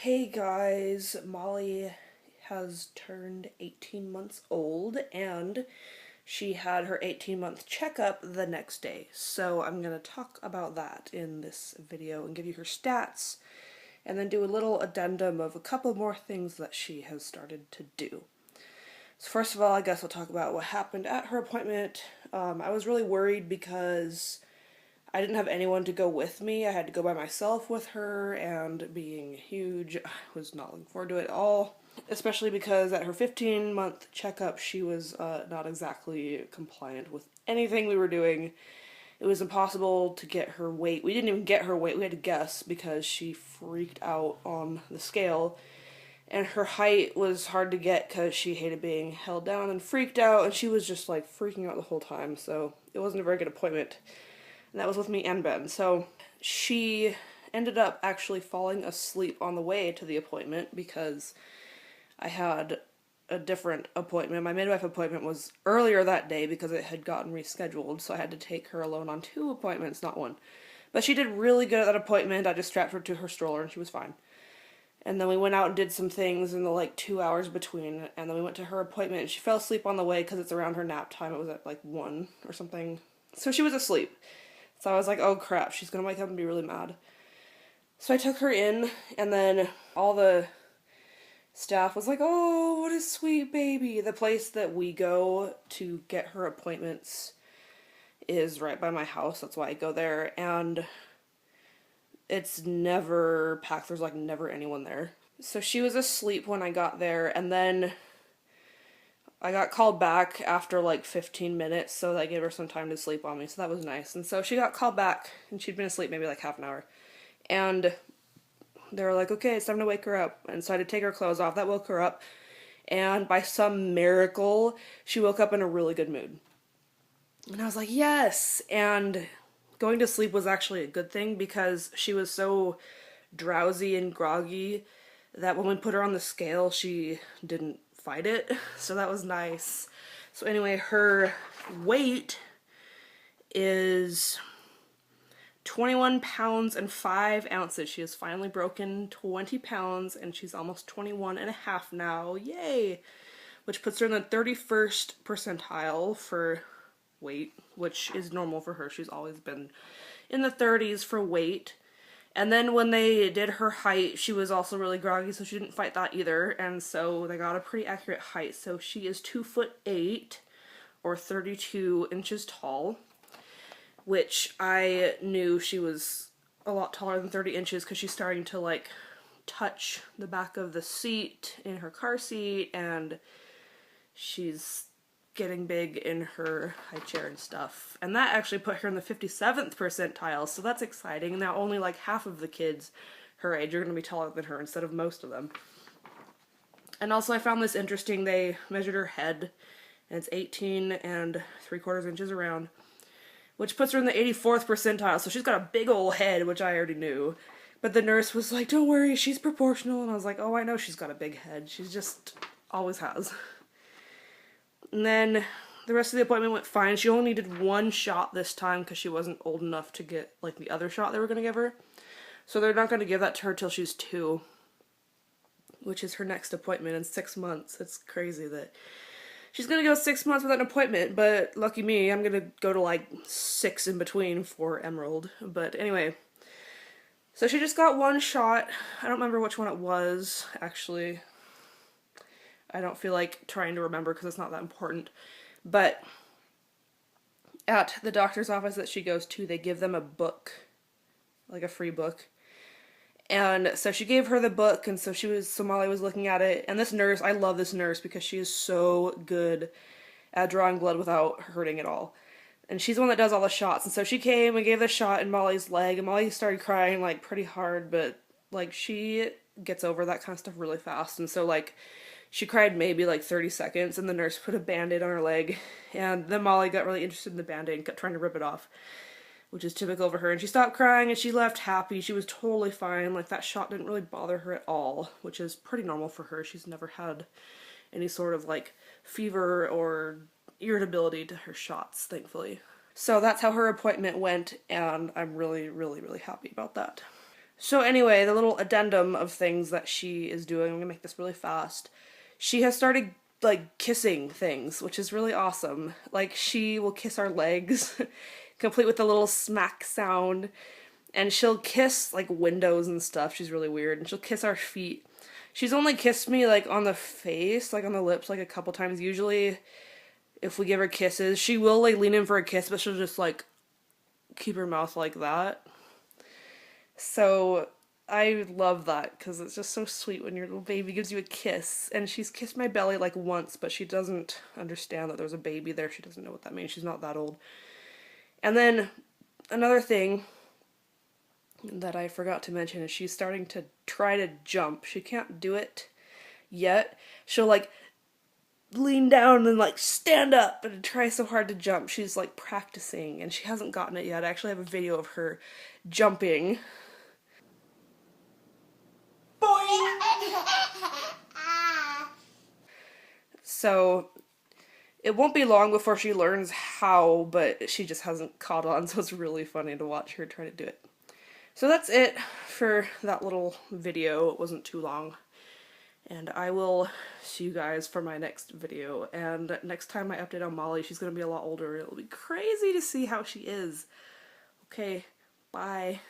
Hey guys, Molly has turned 18 months old and she had her 18-month checkup the next day. So I'm going to talk about that in this video and give you her stats and then do a little addendum of a couple more things that she has started to do. So first of all, I guess I'll talk about what happened at her appointment. I was really worried because I didn't have anyone to go with me. I had to go by myself with her, and being huge, I was not looking forward to it at all. Especially because at her 15-month checkup, she was not exactly compliant with anything we were doing. It was impossible to get her weight. We didn't even get her weight. We had to guess because she freaked out on the scale. And her height was hard to get because she hated being held down and freaked out, and she was just like freaking out the whole time, so it wasn't a very good appointment. And that was with me and Ben. So she ended up actually falling asleep on the way to the appointment because I had a different appointment. My midwife appointment was earlier that day because it had gotten rescheduled, so I had to take her alone on 2 appointments, not 1. But she did really good at that appointment. I just strapped her to her stroller and she was fine. And then we went out and did some things in the 2 hours between, and then we went to her appointment and she fell asleep on the way because it's around her nap time. It was at 1 or something. So she was asleep. So I was like, oh crap, she's gonna wake up and be really mad. So I took her in, and then all the staff was like, oh, what a sweet baby. The place that we go to get her appointments is right by my house. That's why I go there, and it's never packed. There's never anyone there. So she was asleep when I got there, and then I got called back after 15 minutes, so that gave her some time to sleep on me, so that was nice. And so she got called back, and she'd been asleep maybe half an hour. And they were like, okay, it's time to wake her up. And so I had to take her clothes off. That woke her up. And by some miracle, she woke up in a really good mood. And I was like, yes! And going to sleep was actually a good thing because she was so drowsy and groggy that when we put her on the scale, she didn't fight it, so that was nice. So anyway, her weight is 21 pounds and 5 ounces. She has finally broken 20 pounds and she's almost 21 and a half now. Yay! Which puts her in the 31st percentile for weight, which is normal for her. She's always been in the 30s for weight. And then when they did her height, she was also really groggy, so she didn't fight that either. And so they got a pretty accurate height. So she is 2'8", or 32 inches tall, which I knew she was a lot taller than 30 inches because she's starting to touch the back of the seat in her car seat, and she's getting big in her high chair and stuff. And that actually put her in the 57th percentile, so that's exciting. Now only half of the kids her age are going to be taller than her instead of most of them. And also I found this interesting. They measured her head, and it's 18 3/4 inches around, which puts her in the 84th percentile, so she's got a big old head, which I already knew. But the nurse was like, don't worry, she's proportional, and I was like, oh, I know she's got a big head. She's just always has. And then the rest of the appointment went fine. She only needed 1 shot this time because she wasn't old enough to get the other shot they were going to give her. So they're not going to give that to her till she's 2, which is her next appointment in 6 months. It's crazy that she's going to go 6 months without an appointment, but lucky me, I'm going to go to 6 in between for Emerald. But anyway, so she just got 1 shot. I don't remember which one it was, actually. I don't feel like trying to remember because it's not that important. But at the doctor's office that she goes to, they give them a book, a free book. And so she gave her the book, and so Molly was looking at it. And this nurse, I love this nurse because she is so good at drawing blood without hurting at all. And she's the one that does all the shots. And so she came and gave the shot in Molly's leg, and Molly started crying pretty hard, but she gets over that kind of stuff really fast. And so she cried maybe 30 seconds, and the nurse put a band-aid on her leg, and then Molly got really interested in the band-aid and kept trying to rip it off, which is typical for her, and she stopped crying, and she left happy. She was totally fine. That shot didn't really bother her at all, which is pretty normal for her. She's never had any sort of fever or irritability to her shots, thankfully. So that's how her appointment went, and I'm really, really, really happy about that. So anyway, the little addendum of things that she is doing, I'm gonna make this really fast. She has started like kissing things, which is really awesome. Like she will kiss our legs, complete with the little smack sound, and she'll kiss like windows and stuff. She's really weird, and she'll kiss our feet. She's only kissed me like on the face, like on the lips, like a couple times. Usually, if we give her kisses, she will like lean in for a kiss, but she'll just like keep her mouth like that. So I love that because it's just so sweet when your little baby gives you a kiss. And she's kissed my belly like once, but she doesn't understand that there's a baby there. She doesn't know what that means. She's not that old. And then another thing that I forgot to mention is she's starting to try to jump. She can't do it yet. She'll like lean down and like stand up and try so hard to jump. She's like practicing and she hasn't gotten it yet. I actually have a video of her jumping. So it won't be long before she learns how, but she just hasn't caught on, so it's really funny to watch her try to do it. So that's it for that little video. It wasn't too long. And I will see you guys for my next video. And next time I update on Molly, she's going to be a lot older. It'll be crazy to see how she is. Okay, bye.